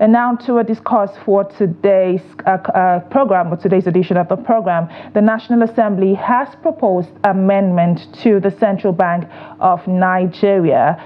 And now to a discourse for today's program, or today's edition of the program. The National Assembly has proposed amendment to the Central Bank of Nigeria,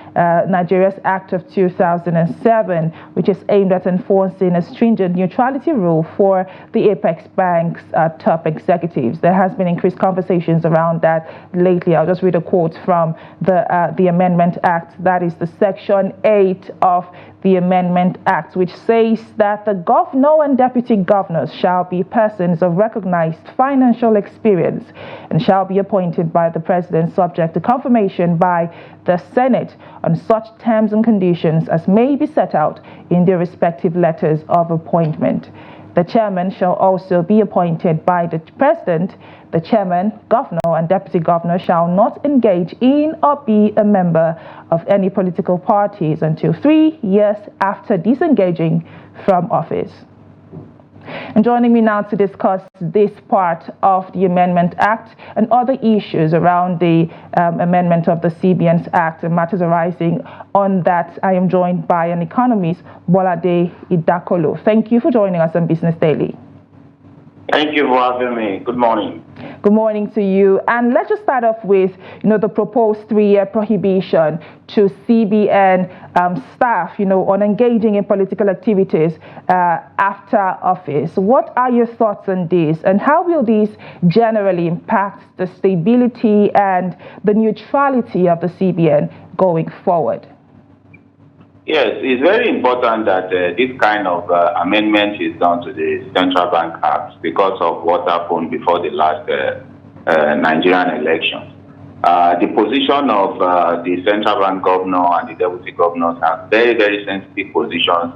Nigeria's Act of 2007, which is aimed at enforcing a stringent neutrality rule for the Apex Bank's top executives. There has been increased conversations around that lately. I'll just read a quote from the Amendment Act. That is the Section 8 of the Amendment Act, which says that the governor and deputy governors shall be persons of recognized financial experience and shall be appointed by the president subject to confirmation by the Senate on such terms and conditions as may be set out in their respective letters of appointment. The chairman shall also be appointed by the president. The chairman, governor, and deputy governor shall not engage in or be a member of any political parties until 3 years after disengaging from office. And joining me now to discuss this part of the Amendment Act and other issues around the amendment of the CBN Act and matters arising on that, I am joined by an economist, Gbolade Idakolo. Thank you for joining us on Business Daily. Thank you for having me. Good morning. Good morning to you. And let's just start off with, the proposed 3-year prohibition to CBN staff, on engaging in political activities after office. What are your thoughts on this, and how will this generally impact the stability and the neutrality of the CBN going forward? Yes, it's very important that this kind of amendment is done to the Central Bank Act because of what happened before the last Nigerian elections. The position of the Central Bank governor and the deputy governors are very, very sensitive positions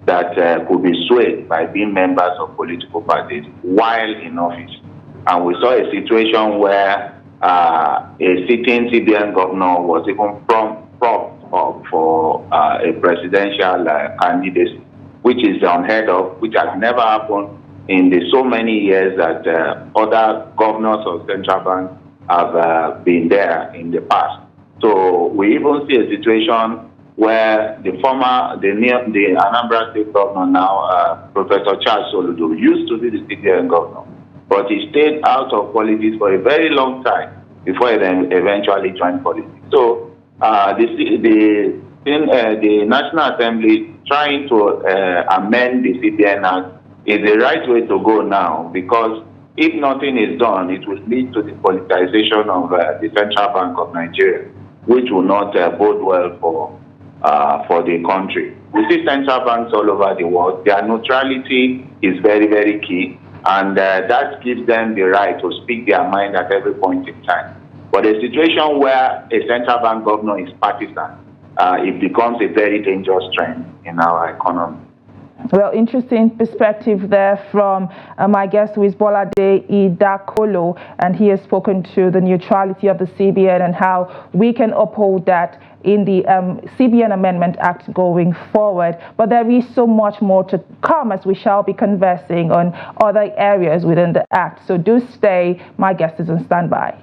that could be swayed by being members of political parties while in office. And we saw a situation where a sitting CBN governor was even propped for a presidential candidacy, which is unheard of, which has never happened in the so many years that other governors of central banks have been there in the past. So we even see a situation where the Anambra State governor now, Professor Charles Soludo, used to be the CBN governor, but he stayed out of politics for a very long time before he then eventually joined politics. So the National Assembly trying to amend the CBN Act is the right way to go now, because if nothing is done, it will lead to the politicization of the Central Bank of Nigeria, which will not bode well for the country. We see central banks all over the world. Their neutrality is very, very key, and that gives them the right to speak their mind at every point in time. But a situation where a central bank governor is partisan, it becomes a very dangerous trend in our economy. Well, interesting perspective there from my guest, who is Gbolade Idakolo, and he has spoken to the neutrality of the CBN and how we can uphold that in the CBN Amendment Act going forward. But there is so much more to come, as we shall be conversing on other areas within the Act. So do stay. My guest is on standby.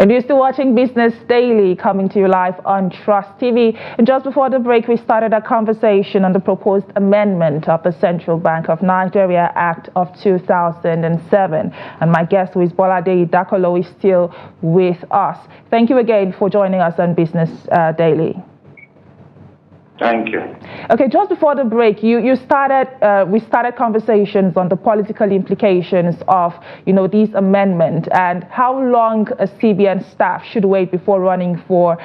And you're still watching Business Daily, coming to you live on Trust TV. And just before the break, we started a conversation on the proposed amendment of the Central Bank of Nigeria Act of 2007. And my guest, who is Gbolade Idakolo, is still with us. Thank you again for joining us on Business Daily. Thank you. Okay, just before the break, we started conversations on the political implications of, these amendments and how long a CBN staff should wait before running for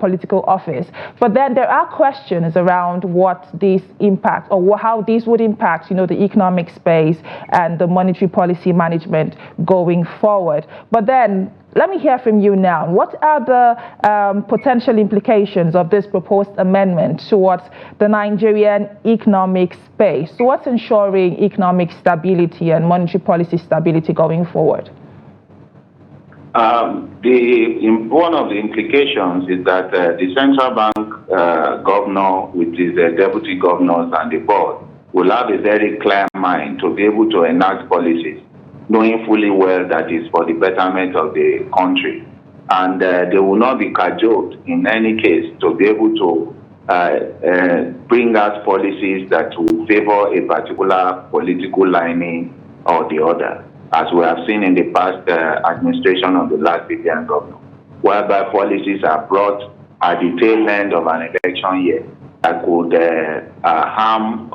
political office. But then there are questions around what this impact or how this would impact, the economic space and the monetary policy management going forward. But then let me hear from you now. What are the potential implications of this proposed amendment towards the Nigerian economic space, towards ensuring economic stability and monetary policy stability going forward? One of the implications is that the central bank governor, with his deputy governors and the board, will have a very clear mind to be able to enact policies, knowing fully well that it's for the betterment of the country. And they will not be cajoled in any case to be able to bring out policies that will favor a particular political lining or the other, as we have seen in the past administration of the last CBN governor, whereby policies are brought at the tail end of an election year that could harm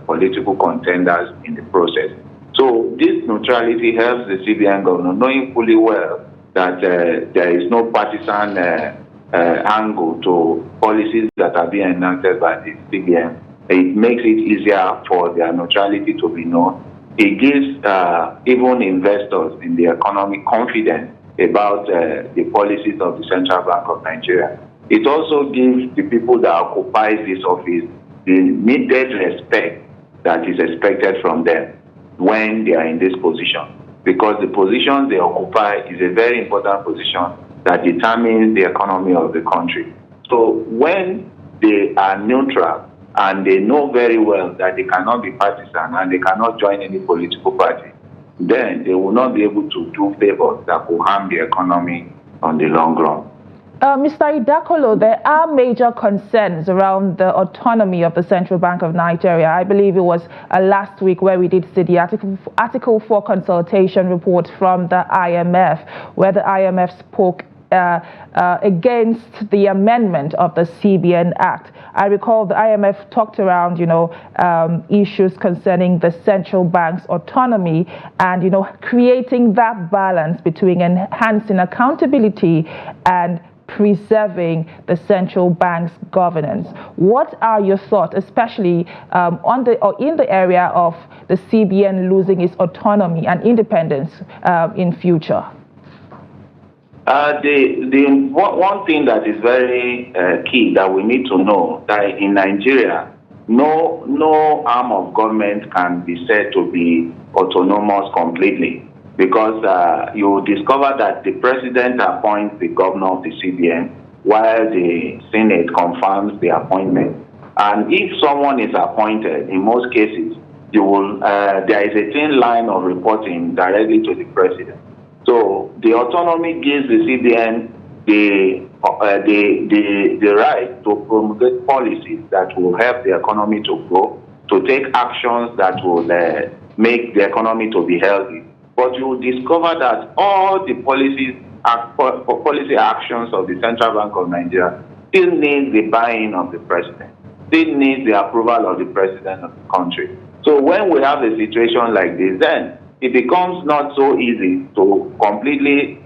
political contenders in the process. So this neutrality helps the CBN governor, knowing fully well that there is no partisan angle to policies that are being enacted by the CBN. It makes it easier for their neutrality to be known. It gives even investors in the economy confidence about the policies of the Central Bank of Nigeria. It also gives the people that occupy this office the needed respect that is expected from them when they are in this position, because the position they occupy is a very important position that determines the economy of the country. So when they are neutral and they know very well that they cannot be partisan and they cannot join any political party, then they will not be able to do favors that will harm the economy on the long run. Mr. Idakolo, there are major concerns around the autonomy of the Central Bank of Nigeria. I believe it was last week where we did see the Article 4 consultation report from the IMF, where the IMF spoke against the amendment of the CBN Act. I recall the IMF talked around, issues concerning the central bank's autonomy and, creating that balance between enhancing accountability and preserving the central bank's governance. What are your thoughts, especially in the area of the CBN losing its autonomy and independence in future? One thing that is very key that we need to know that in Nigeria, no arm of government can be said to be autonomous completely, because you discover that the president appoints the governor of the CBN while the Senate confirms the appointment. And if someone is appointed, in most cases, there is a thin line of reporting directly to the president. So the autonomy gives the CBN the right to promulgate policies that will help the economy to grow, to take actions that will make the economy to be healthy. But you will discover that all the policy actions of the Central Bank of Nigeria still need the buy-in of the president, still need the approval of the president of the country. So when we have a situation like this, then it becomes not so easy to completely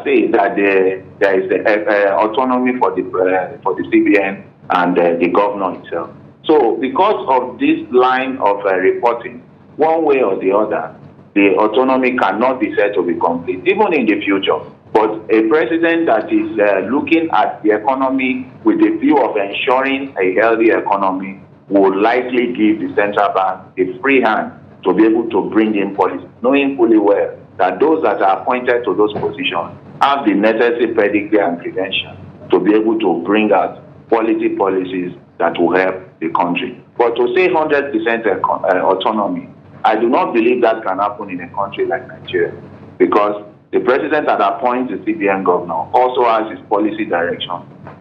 say that there is the autonomy for the CBN and the governor itself. So because of this line of reporting, one way or the other, the autonomy cannot be said to be complete, even in the future. But a president that is looking at the economy with the view of ensuring a healthy economy would likely give the central bank a free hand to be able to bring in policy, knowing fully well that those that are appointed to those positions have the necessary pedigree and credentials to be able to bring out quality policies that will help the country. But to say 100% autonomy, I do not believe that can happen in a country like Nigeria, because the president that appoints the CBN governor also has his policy direction,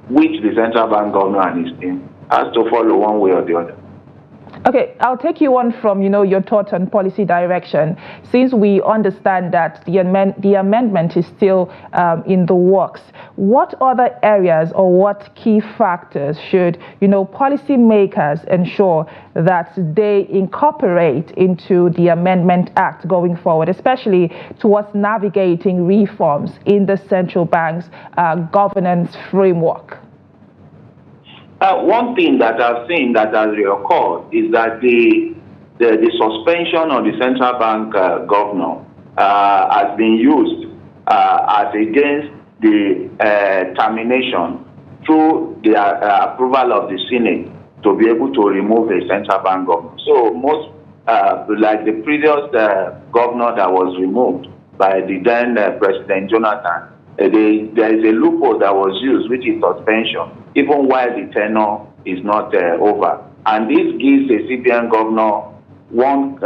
which the central bank governor and his team has to follow one way or the other. Okay, I'll take you on from, your thoughts on policy direction. Since we understand that the amendment is still in the works, what other areas or what key factors should, policymakers ensure that they incorporate into the Amendment Act going forward, especially towards navigating reforms in the central bank's governance framework? One thing that I've seen that has reoccurred is that the suspension of the central bank governor has been used as against the termination through the approval of the Senate to be able to remove a central bank governor. So most, like the previous governor that was removed by the then President Jonathan, there is a loophole that was used, which is suspension, even while the tenure is not over. And this gives the CBN governor one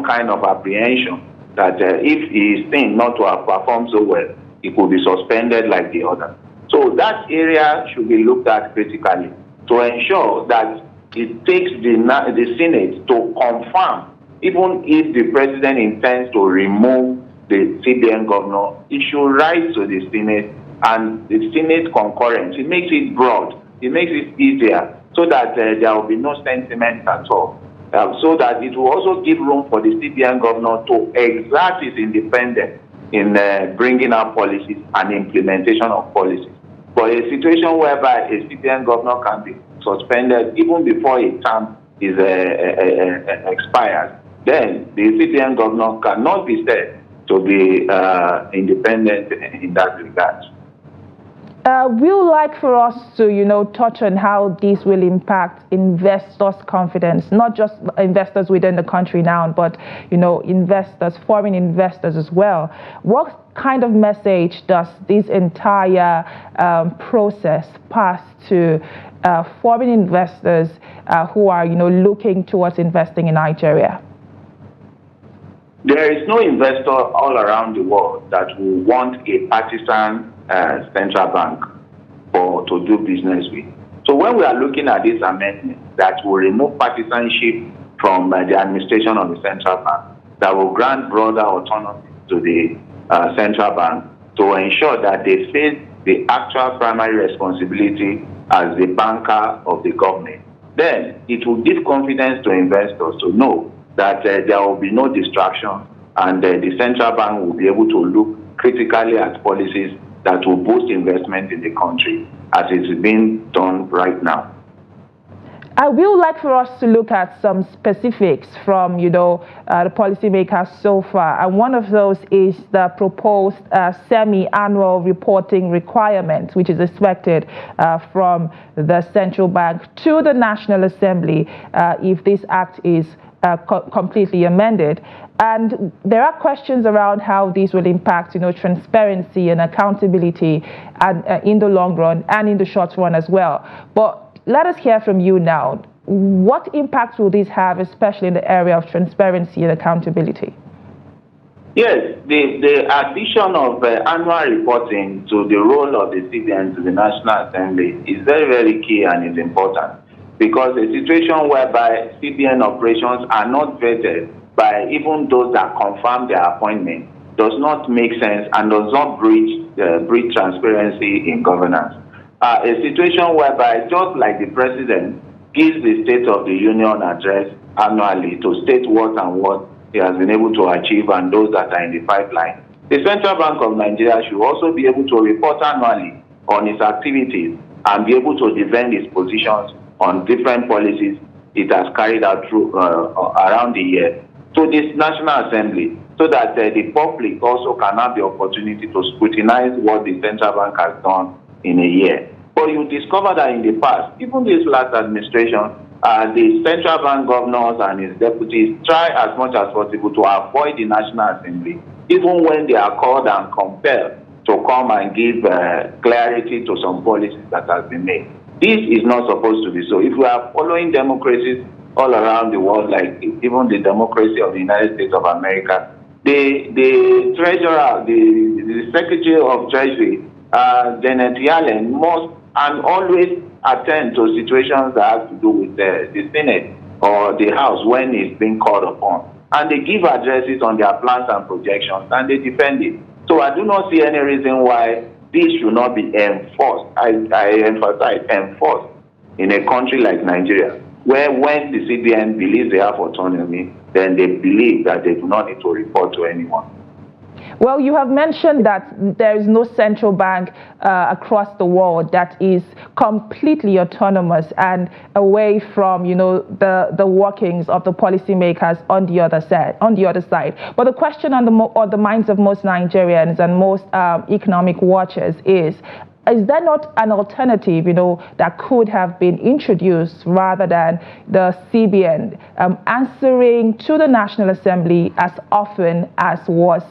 kind of apprehension that if he is seen not to have performed so well, he could be suspended like the other. So that area should be looked at critically to ensure that it takes the Senate to confirm, even if the president intends to remove the CBN governor, it should rise to the Senate, and the Senate concurrence. It makes it broad. It makes it easier so that there will be no sentiment at all. So that it will also give room for the CBN governor to exert his independence in bringing out policies and implementation of policies. But a situation whereby a CBN governor can be suspended even before a term is expired, then the CBN governor cannot be said to be independent in that regard. We would like for us to, touch on how this will impact investors' confidence, not just investors within the country now, but, investors, foreign investors as well. What kind of message does this entire process pass to foreign investors who are, looking towards investing in Nigeria? There is no investor all around the world that will want a partisan central bank to do business with. So when we are looking at this amendment that will remove partisanship from the administration of the central bank, that will grant broader autonomy to the central bank to ensure that they face the actual primary responsibility as the banker of the government, then it will give confidence to investors to know that there will be no distraction, and the central bank will be able to look critically at policies that will boost investment in the country, as it's being done right now. I would like for us to look at some specifics from, the policymakers so far. And one of those is the proposed semi-annual reporting requirement, which is expected from the central bank to the National Assembly if this act is completely amended. And there are questions around how these will impact, transparency and accountability and, in the long run and in the short run as well. But let us hear from you now. What impact will this have, especially in the area of transparency and accountability? Yes, the addition of annual reporting to the role of the CBN to the National Assembly is very, very key and is important, because a situation whereby CBN operations are not vetted by even those that confirm their appointment does not make sense and does not breach transparency in governance. A situation whereby, just like the president gives the State of the Union address annually to state what he has been able to achieve and those that are in the pipeline, the Central Bank of Nigeria should also be able to report annually on its activities and be able to defend its positions on different policies it has carried out through around the year to this National Assembly, so that the public also can have the opportunity to scrutinize what the Central Bank has done in a year. But you discover that in the past, even this last administration, the Central Bank governors and his deputies try as much as possible to avoid the National Assembly, even when they are called and compelled to come and give clarity to some policies that have been made. This is not supposed to be so. If we are following democracies all around the world, like even the democracy of the United States of America, the treasurer, the Secretary of Treasury, Janet Yellen, must and always attend to situations that have to do with the Senate. or the House when it's being called upon. And they give addresses on their plans and projections, and they defend it. So I do not see any reason why this should not be enforced. I emphasize enforced in a country like Nigeria, where when the CBN believes they have autonomy, then they believe that they do not need to report to anyone. Well, you have mentioned that there is no central bank across the world that is completely autonomous and away from, the workings of the policymakers on the other side. But the question on the minds of most Nigerians and most economic watchers is there not an alternative, that could have been introduced rather than the CBN answering to the National Assembly as often as was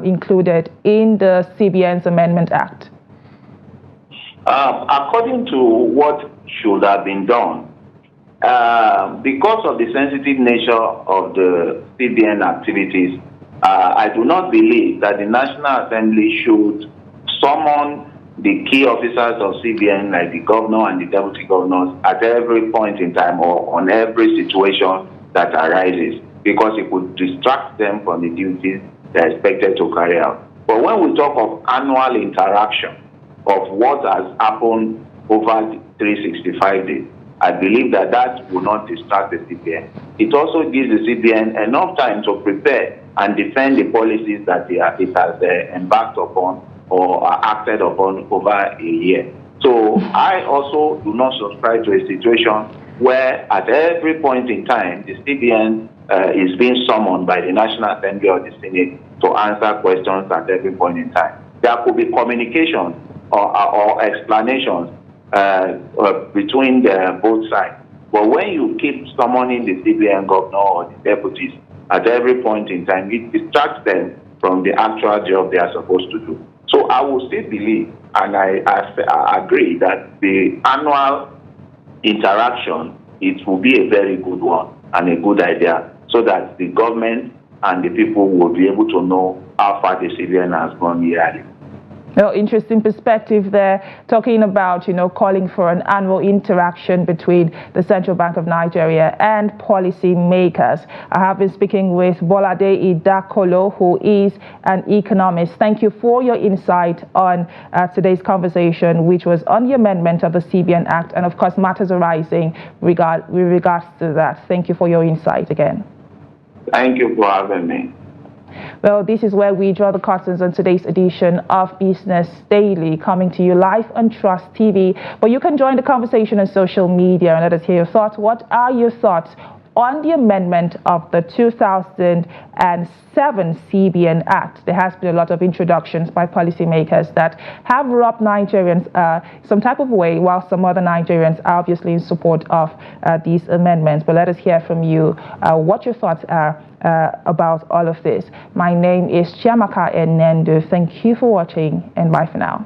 included in the CBN's Amendment Act? According to what should have been done, because of the sensitive nature of the CBN activities, I do not believe that the National Assembly should summon the key officers of CBN, like the governor and the deputy governors, at every point in time or on every situation that arises, because it would distract them from the duties they're expected to carry out. But when we talk of annual interaction of what has happened over 365 days, I believe that will not distract the CBN. It also gives the CBN enough time to prepare and defend the policies that it has embarked upon or acted upon over a year. So I also do not subscribe to a situation where at every point in time the CBN is being summoned by the National Assembly or the Senate to answer questions at every point in time. There could be communication or explanations between both sides. But when you keep summoning the CBN governor or the deputies at every point in time, it distracts them from the actual job they are supposed to do. So I will still believe, and I agree, that the annual interaction, it will be a very good one and a good idea, so that the government and the people will be able to know how far the CBN has gone yearly. No, interesting perspective there, talking about, calling for an annual interaction between the Central Bank of Nigeria and policy makers. I have been speaking with Gbolade Idakolo, who is an economist. Thank you for your insight on today's conversation, which was on the amendment of the CBN Act and, of course, matters arising with regards to that. Thank you for your insight again. Thank you for having me. Well, this is where we draw the curtains on today's edition of Business Daily, coming to you live on Trust TV. But you can join the conversation on social media and let us hear your thoughts. What are your thoughts on the amendment of the 2007 CBN Act? There has been a lot of introductions by policymakers that have rubbed Nigerians some type of way, while some other Nigerians are obviously in support of these amendments. But let us hear from you what your thoughts are about all of this. My name is Chiamaka Enendu. Thank you for watching, and bye for now.